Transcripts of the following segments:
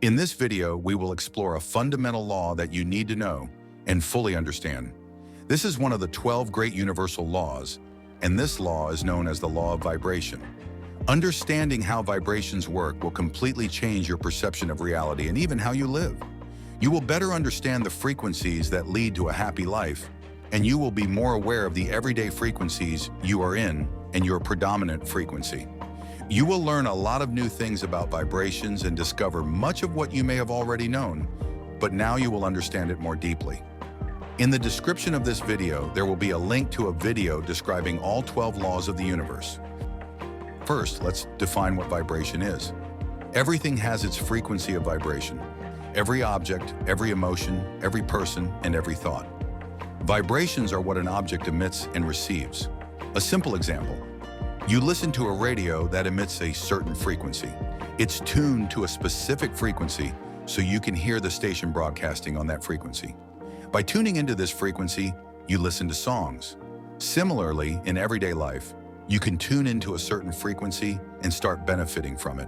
In this video, we will explore a fundamental law that you need to know and fully understand. This is one of the 12 great universal laws, and this law is known as the law of vibration. Understanding how vibrations work will completely change your perception of reality and even how you live. You will better understand the frequencies that lead to a happy life, and you will be more aware of the everyday frequencies you are in and your predominant frequency. You will learn a lot of new things about vibrations and discover much of what you may have already known, but now you will understand it more deeply. In the description of this video, there will be a link to a video describing all 12 laws of the universe. First, let's define what vibration is. Everything has its frequency of vibration. Every object, every emotion, every person, and every thought. Vibrations are what an object emits and receives. A simple example. You listen to a radio that emits a certain frequency. It's tuned to a specific frequency so you can hear the station broadcasting on that frequency. By tuning into this frequency, you listen to songs. Similarly, in everyday life, you can tune into a certain frequency and start benefiting from it.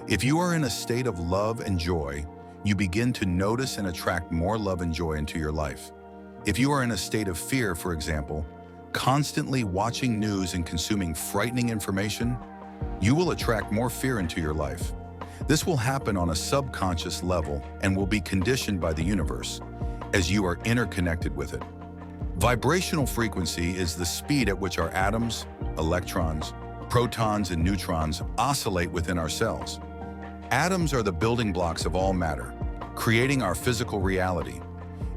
If you are in a state of love and joy, you begin to notice and attract more love and joy into your life. If you are in a state of fear, for example, constantly watching news and consuming frightening information, you will attract more fear into your life. This will happen on a subconscious level and will be conditioned by the universe, as you are interconnected with it. Vibrational frequency is the speed at which our atoms, electrons, protons, and neutrons oscillate within our cells. Atoms are the building blocks of all matter, creating our physical reality.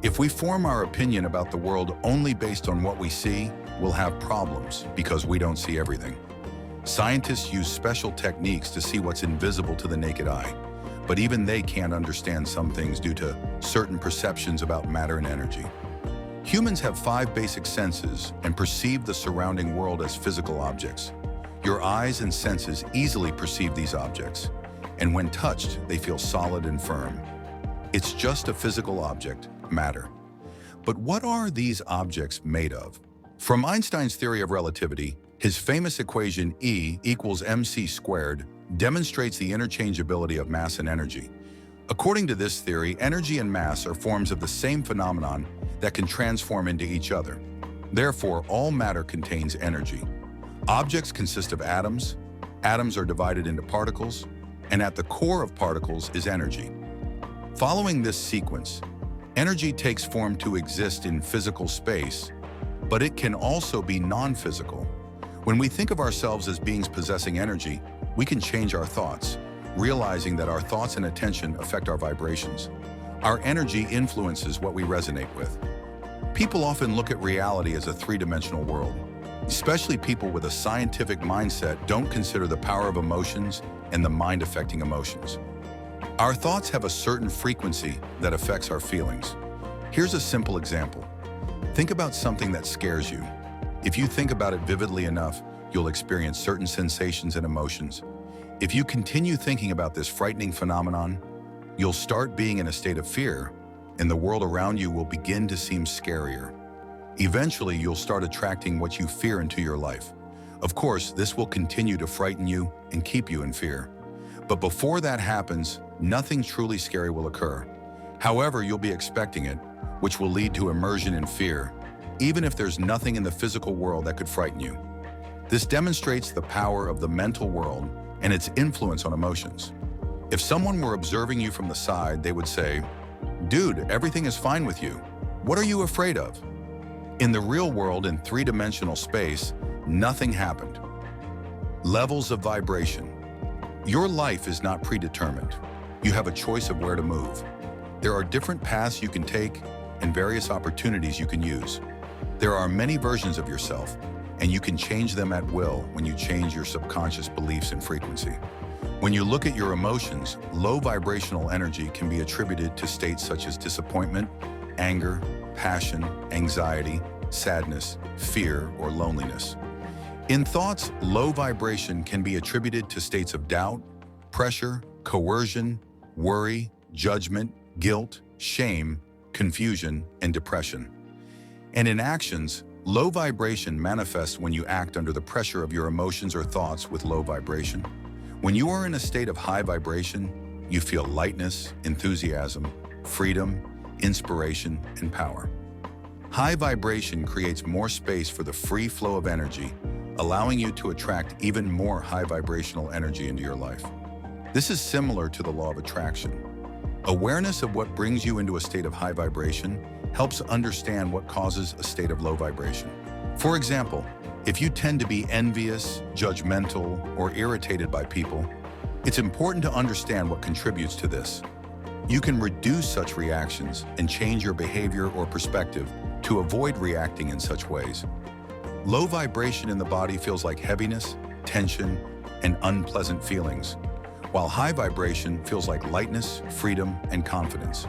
If we form our opinion about the world only based on what we see, we'll have problems because we don't see everything. Scientists use special techniques to see what's invisible to the naked eye, but even they can't understand some things due to certain perceptions about matter and energy. Humans have 5 basic senses and perceive the surrounding world as physical objects. Your eyes and senses easily perceive these objects, and when touched, they feel solid and firm. It's just a physical object, matter. But what are these objects made of? From Einstein's theory of relativity, his famous equation E equals mc squared demonstrates the interchangeability of mass and energy. According to this theory, energy and mass are forms of the same phenomenon that can transform into each other. Therefore, all matter contains energy. Objects consist of atoms. Atoms are divided into particles, and at the core of particles is energy. Following this sequence, energy takes form to exist in physical space, but it can also be non-physical. When we think of ourselves as beings possessing energy, we can change our thoughts, realizing that our thoughts and attention affect our vibrations. Our energy influences what we resonate with. People often look at reality as a 3-dimensional world. Especially people with a scientific mindset don't consider the power of emotions and the mind affecting emotions. Our thoughts have a certain frequency that affects our feelings. Here's a simple example. Think about something that scares you. If you think about it vividly enough, you'll experience certain sensations and emotions. If you continue thinking about this frightening phenomenon, you'll start being in a state of fear, and the world around you will begin to seem scarier. Eventually, you'll start attracting what you fear into your life. Of course, this will continue to frighten you and keep you in fear. But before that happens, nothing truly scary will occur. However, you'll be expecting it, which will lead to immersion in fear, even if there's nothing in the physical world that could frighten you. This demonstrates the power of the mental world and its influence on emotions. If someone were observing you from the side, they would say, "Dude, everything is fine with you. What are you afraid of?" In the real world, in 3-dimensional space, nothing happened. Levels of vibration. Your life is not predetermined. You have a choice of where to move. There are different paths you can take and various opportunities you can use. There are many versions of yourself, and you can change them at will when you change your subconscious beliefs and frequency. When you look at your emotions, low vibrational energy can be attributed to states such as disappointment, anger, passion, anxiety, sadness, fear, or loneliness. In thoughts, low vibration can be attributed to states of doubt, pressure, coercion, worry, judgment, guilt, shame, confusion, and depression. And in actions, low vibration manifests when you act under the pressure of your emotions or thoughts with low vibration. When you are in a state of high vibration, you feel lightness, enthusiasm, freedom, inspiration, and power. High vibration creates more space for the free flow of energy, allowing you to attract even more high vibrational energy into your life. This is similar to the law of attraction. Awareness of what brings you into a state of high vibration helps understand what causes a state of low vibration. For example, if you tend to be envious, judgmental, or irritated by people, it's important to understand what contributes to this. You can reduce such reactions and change your behavior or perspective to avoid reacting in such ways. Low vibration in the body feels like heaviness, tension, and unpleasant feelings, while high vibration feels like lightness, freedom, and confidence.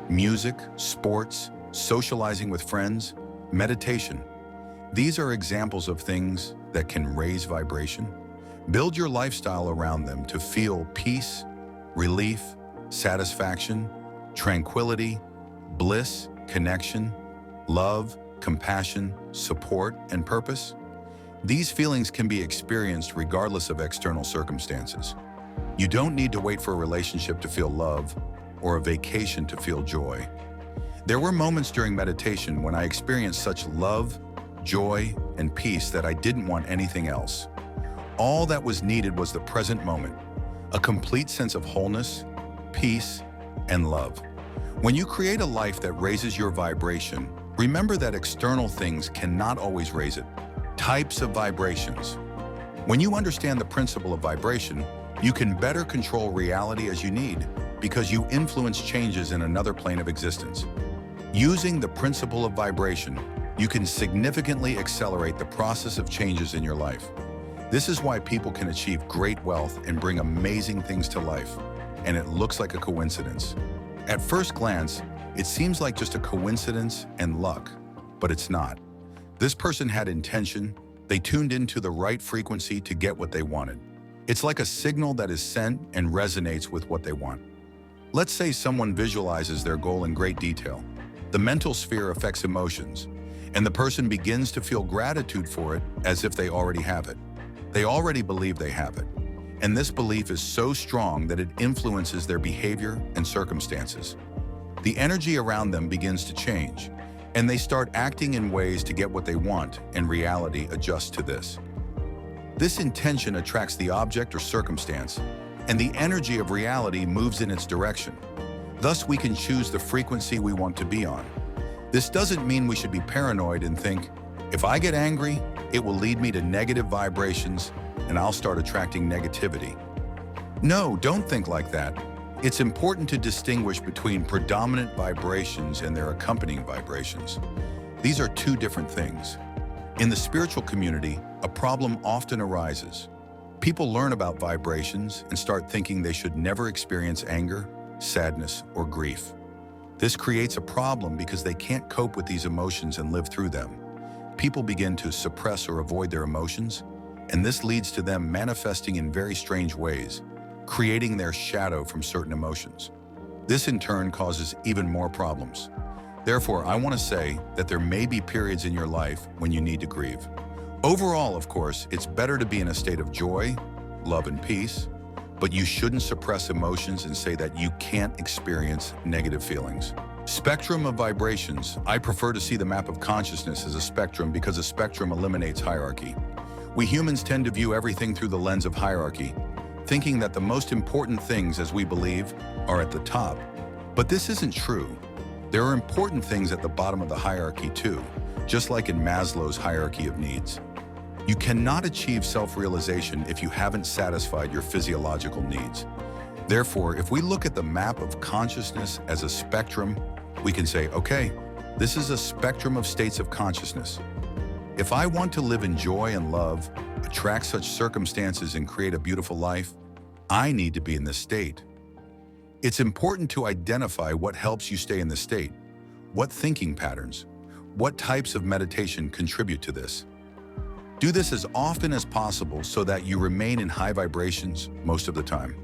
Music, sports, socializing with friends, meditation. These are examples of things that can raise vibration. Build your lifestyle around them to feel peace, relief, satisfaction, tranquility, bliss, connection, love, compassion, support, and purpose. These feelings can be experienced regardless of external circumstances. You don't need to wait for a relationship to feel love or a vacation to feel joy. There were moments during meditation when I experienced such love, joy, and peace that I didn't want anything else. All that was needed was the present moment, a complete sense of wholeness, peace, and love. When you create a life that raises your vibration, remember that external things cannot always raise it. Types of vibrations. When you understand the principle of vibration, you can better control reality as you need because you influence changes in another plane of existence. Using the principle of vibration, you can significantly accelerate the process of changes in your life. This is why people can achieve great wealth and bring amazing things to life, and it looks like a coincidence. At first glance, it seems like just a coincidence and luck, but it's not. This person had intention, they tuned into the right frequency to get what they wanted. It's like a signal that is sent and resonates with what they want. Let's say someone visualizes their goal in great detail. The mental sphere affects emotions, and the person begins to feel gratitude for it as if they already have it. They already believe they have it, and this belief is so strong that it influences their behavior and circumstances. The energy around them begins to change, and they start acting in ways to get what they want, and reality adjusts to this. This intention attracts the object or circumstance, and the energy of reality moves in its direction. Thus, we can choose the frequency we want to be on. This doesn't mean we should be paranoid and think, if I get angry, it will lead me to negative vibrations and I'll start attracting negativity. No, don't think like that. It's important to distinguish between predominant vibrations and their accompanying vibrations. These are two different things. In the spiritual community, a problem often arises. People learn about vibrations and start thinking they should never experience anger, sadness, or grief. This creates a problem because they can't cope with these emotions and live through them. People begin to suppress or avoid their emotions, and this leads to them manifesting in very strange ways, creating their shadow from certain emotions. This in turn causes even more problems. Therefore, I want to say that there may be periods in your life when you need to grieve. Overall, of course, it's better to be in a state of joy, love, and peace, but you shouldn't suppress emotions and say that you can't experience negative feelings. Spectrum of vibrations. I prefer to see the map of consciousness as a spectrum because a spectrum eliminates hierarchy. We humans tend to view everything through the lens of hierarchy, thinking that the most important things, as we believe, are at the top. But this isn't true. There are important things at the bottom of the hierarchy too, just like in Maslow's hierarchy of needs. You cannot achieve self-realization if you haven't satisfied your physiological needs. Therefore, if we look at the map of consciousness as a spectrum, we can say, okay, this is a spectrum of states of consciousness. If I want to live in joy and love, attract such circumstances and create a beautiful life, I need to be in this state. It's important to identify what helps you stay in this state, what thinking patterns, what types of meditation contribute to this. Do this as often as possible so that you remain in high vibrations most of the time.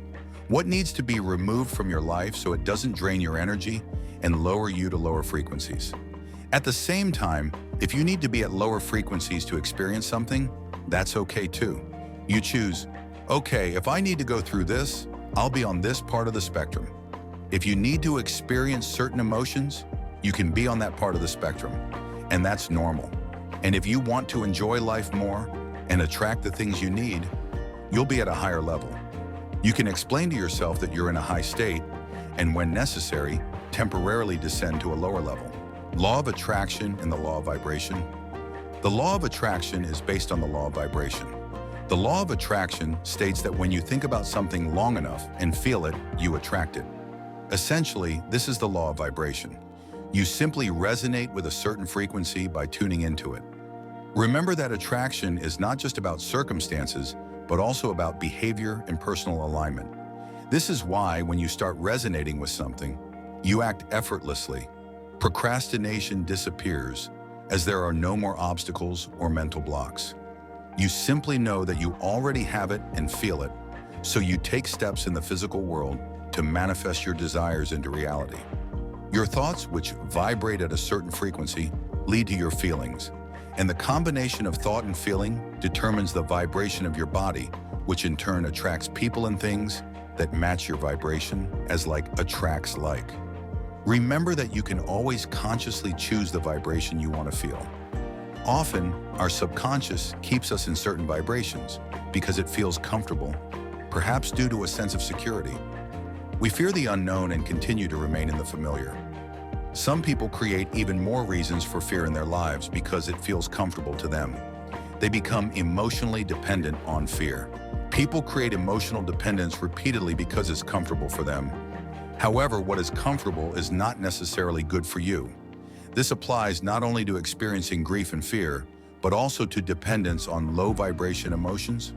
What needs to be removed from your life so it doesn't drain your energy and lower you to lower frequencies? At the same time, if you need to be at lower frequencies to experience something, that's okay too. You choose, okay, if I need to go through this, I'll be on this part of the spectrum. If you need to experience certain emotions, you can be on that part of the spectrum, and that's normal. And if you want to enjoy life more and attract the things you need, you'll be at a higher level. You can explain to yourself that you're in a high state, and when necessary, temporarily descend to a lower level. Law of attraction and the law of vibration. The law of attraction is based on the law of vibration. The law of attraction states that when you think about something long enough and feel it, you attract it. Essentially, this is the law of vibration. You simply resonate with a certain frequency by tuning into it. Remember that attraction is not just about circumstances, but also about behavior and personal alignment. This is why when you start resonating with something, you act effortlessly. Procrastination disappears as there are no more obstacles or mental blocks. You simply know that you already have it and feel it, so you take steps in the physical world to manifest your desires into reality. Your thoughts, which vibrate at a certain frequency, lead to your feelings, and the combination of thought and feeling determines the vibration of your body, which in turn attracts people and things that match your vibration, as like attracts like. Remember that you can always consciously choose the vibration you want to feel. Often, our subconscious keeps us in certain vibrations because it feels comfortable, perhaps due to a sense of security. We fear the unknown and continue to remain in the familiar. Some people create even more reasons for fear in their lives because it feels comfortable to them. They become emotionally dependent on fear. People create emotional dependence repeatedly because it's comfortable for them. However, what is comfortable is not necessarily good for you. This applies not only to experiencing grief and fear, but also to dependence on low vibration emotions.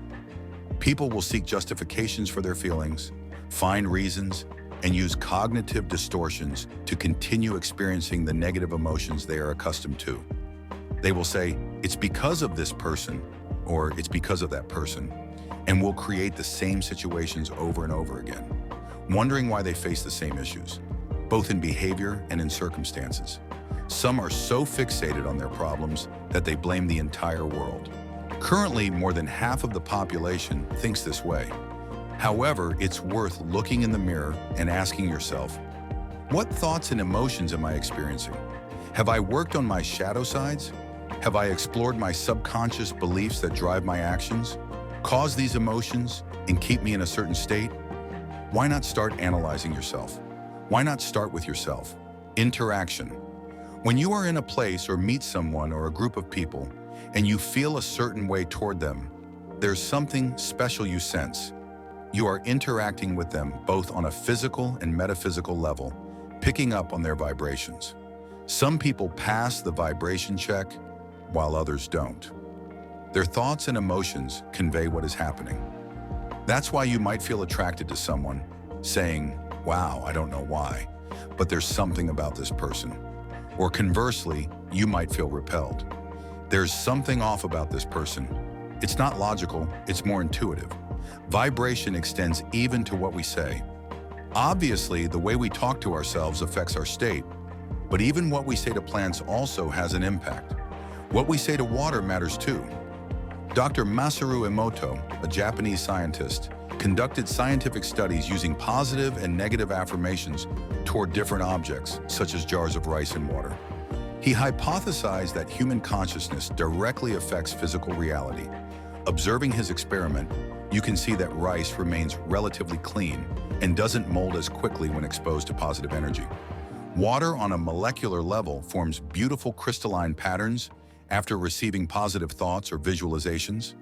People will seek justifications for their feelings, find reasons, and use cognitive distortions to continue experiencing the negative emotions they are accustomed to. They will say, "It's because of this person," or "It's because of that person," and will create the same situations over and over again, wondering why they face the same issues, both in behavior and in circumstances. Some are so fixated on their problems that they blame the entire world. Currently, more than half of the population thinks this way. However, it's worth looking in the mirror and asking yourself, what thoughts and emotions am I experiencing? Have I worked on my shadow sides? Have I explored my subconscious beliefs that drive my actions, cause these emotions, and keep me in a certain state? Why not start analyzing yourself? Why not start with yourself? Interaction. When you are in a place or meet someone or a group of people and you feel a certain way toward them, there's something special you sense. You are interacting with them both on a physical and metaphysical level, picking up on their vibrations. Some people pass the vibration check, while others don't. Their thoughts and emotions convey what is happening. That's why you might feel attracted to someone, saying, "Wow, I don't know why, but there's something about this person." Or conversely, you might feel repelled. There's something off about this person. It's not logical, it's more intuitive. Vibration extends even to what we say. Obviously, the way we talk to ourselves affects our state, but even what we say to plants also has an impact. What we say to water matters too. Dr. Masaru Emoto, a Japanese scientist, conducted scientific studies using positive and negative affirmations toward different objects, such as jars of rice and water. He hypothesized that human consciousness directly affects physical reality. Observing his experiment, you can see that rice remains relatively clean and doesn't mold as quickly when exposed to positive energy. Water on a molecular level forms beautiful crystalline patterns after receiving positive thoughts or visualizations.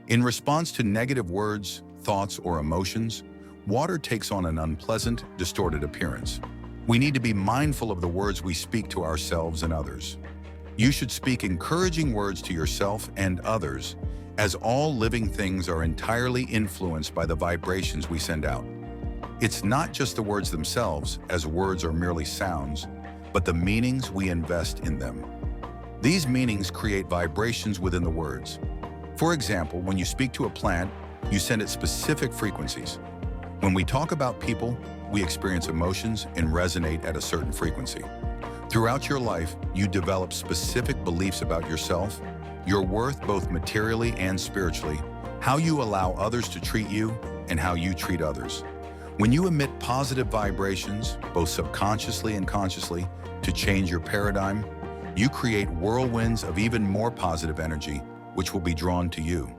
In response to negative words, thoughts, or emotions, water takes on an unpleasant, distorted appearance. We need to be mindful of the words we speak to ourselves and others. You should speak encouraging words to yourself and others, as all living things are entirely influenced by the vibrations we send out. It's not just the words themselves, as words are merely sounds, but the meanings we invest in them. These meanings create vibrations within the words. For example, when you speak to a plant, you send it specific frequencies. When we talk about people, we experience emotions and resonate at a certain frequency. Throughout your life, you develop specific beliefs about yourself, your worth both materially and spiritually, how you allow others to treat you, and how you treat others. When you emit positive vibrations, both subconsciously and consciously, to change your paradigm, you create whirlwinds of even more positive energy, which will be drawn to you.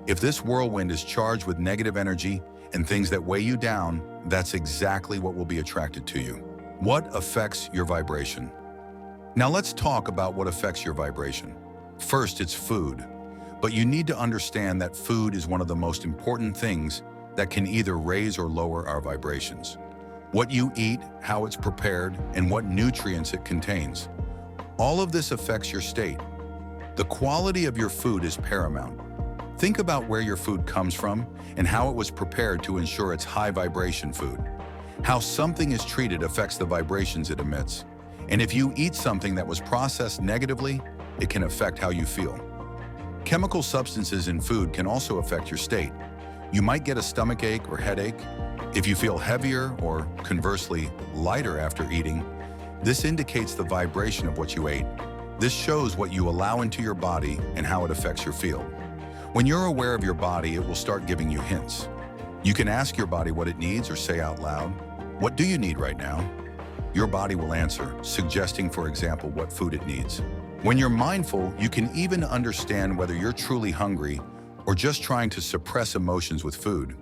If this whirlwind is charged with negative energy and things that weigh you down, that's exactly what will be attracted to you. What affects your vibration? Now let's talk about what affects your vibration. First, it's food. But you need to understand that food is one of the most important things that can either raise or lower our vibrations. What you eat, how it's prepared, and what nutrients it contains. All of this affects your state. The quality of your food is paramount. Think about where your food comes from and how it was prepared to ensure it's high vibration food. How something is treated affects the vibrations it emits. And if you eat something that was processed negatively, it can affect how you feel. Chemical substances in food can also affect your state. You might get a stomach ache or headache. If you feel heavier or, conversely, lighter after eating, this indicates the vibration of what you ate. This shows what you allow into your body and how it affects your field. When you're aware of your body, it will start giving you hints. You can ask your body what it needs or say out loud, "What do you need right now?" Your body will answer, suggesting, for example, what food it needs. When you're mindful, you can even understand whether you're truly hungry or just trying to suppress emotions with food.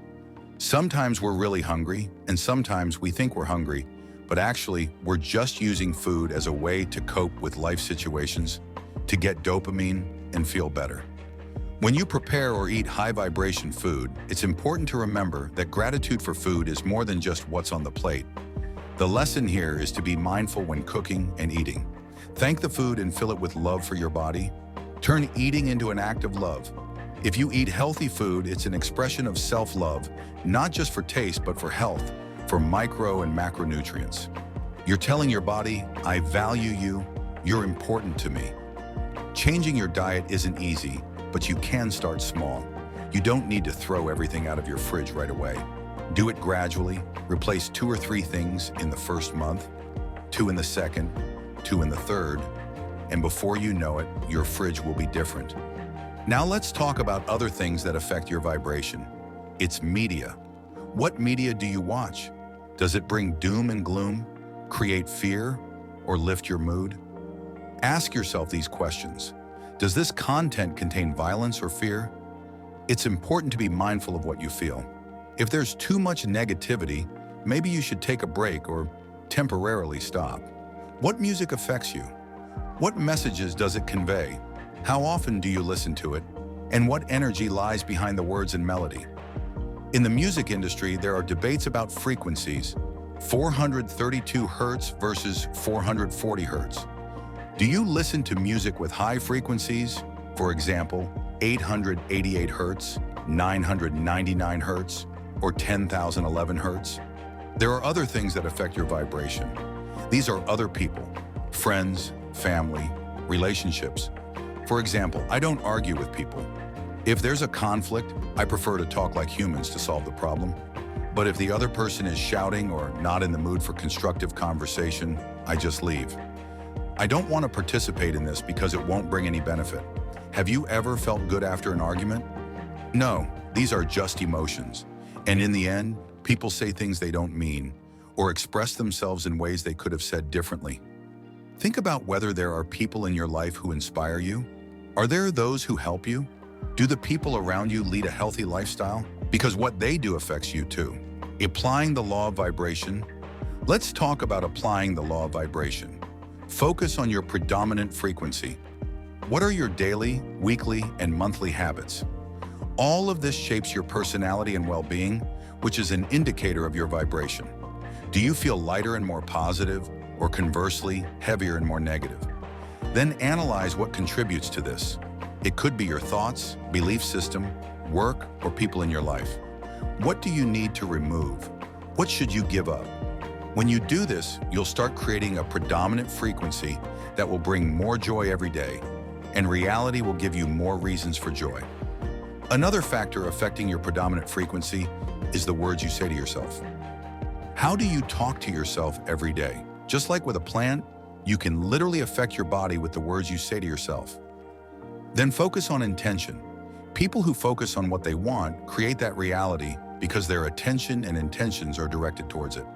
Sometimes we're really hungry, and sometimes we think we're hungry, but actually we're just using food as a way to cope with life situations, to get dopamine and feel better. When you prepare or eat high vibration food, it's important to remember that gratitude for food is more than just what's on the plate. The lesson here is to be mindful when cooking and eating. Thank the food and fill it with love for your body. Turn eating into an act of love. If you eat healthy food, it's an expression of self-love, not just for taste, but for health, for micro and macronutrients. You're telling your body, "I value you, you're important to me." Changing your diet isn't easy, but you can start small. You don't need to throw everything out of your fridge right away. Do it gradually. Replace 2 or 3 things in the first month, 2 in the second, 2 in the third, and before you know it, your fridge will be different. Now let's talk about other things that affect your vibration. It's media. What media do you watch? Does it bring doom and gloom, create fear, or lift your mood? Ask yourself these questions. Does this content contain violence or fear? It's important to be mindful of what you feel. If there's too much negativity, maybe you should take a break or temporarily stop. What music affects you? What messages does it convey? How often do you listen to it? And what energy lies behind the words and melody? In the music industry, there are debates about frequencies, 432 hertz versus 440 hertz. Do you listen to music with high frequencies? For example, 888 hertz, 999 hertz, or 10,011 hertz? There are other things that affect your vibration. These are other people, friends, family, relationships. For example, I don't argue with people. If there's a conflict, I prefer to talk like humans to solve the problem. But if the other person is shouting or not in the mood for constructive conversation, I just leave. I don't want to participate in this because it won't bring any benefit. Have you ever felt good after an argument? No, these are just emotions. And in the end, people say things they don't mean or express themselves in ways they could have said differently. Think about whether there are people in your life who inspire you. Are there those who help you? Do the people around you lead a healthy lifestyle? Because what they do affects you too. Applying the law of vibration. Let's talk about applying the law of vibration. Focus on your predominant frequency. What are your daily, weekly, and monthly habits? All of this shapes your personality and well-being, which is an indicator of your vibration. Do you feel lighter and more positive, or conversely, heavier and more negative? Then analyze what contributes to this. It could be your thoughts, belief system, work, or people in your life. What do you need to remove? What should you give up? When you do this, you'll start creating a predominant frequency that will bring more joy every day, and reality will give you more reasons for joy. Another factor affecting your predominant frequency is the words you say to yourself. How do you talk to yourself every day? Just like with a plant, you can literally affect your body with the words you say to yourself. Then focus on intention. People who focus on what they want create that reality because their attention and intentions are directed towards it.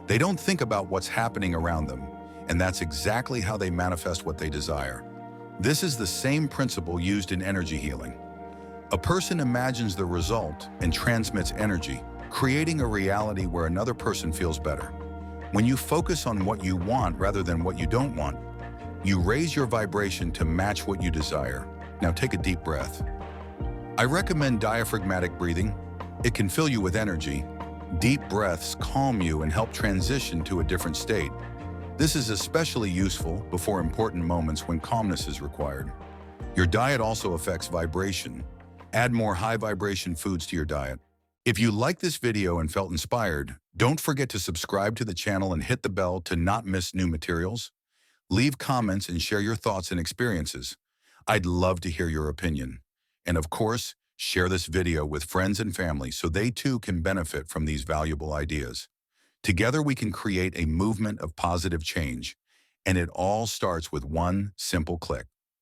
They don't think about what's happening around them, and that's exactly how they manifest what they desire. This is the same principle used in energy healing. A person imagines the result and transmits energy, creating a reality where another person feels better. When you focus on what you want rather than what you don't want, you raise your vibration to match what you desire. Now take a deep breath. I recommend diaphragmatic breathing. It can fill you with energy. Deep breaths calm you and help transition to a different state. This is especially useful before important moments when calmness is required. Your diet also affects vibration. Add more high vibration foods to your diet. If you liked this video and felt inspired, don't forget to subscribe to the channel and hit the bell to not miss new materials. Leave comments and share your thoughts and experiences. I'd love to hear your opinion. And of course, share this video with friends and family so they too can benefit from these valuable ideas. Together we can create a movement of positive change, and it all starts with one simple click.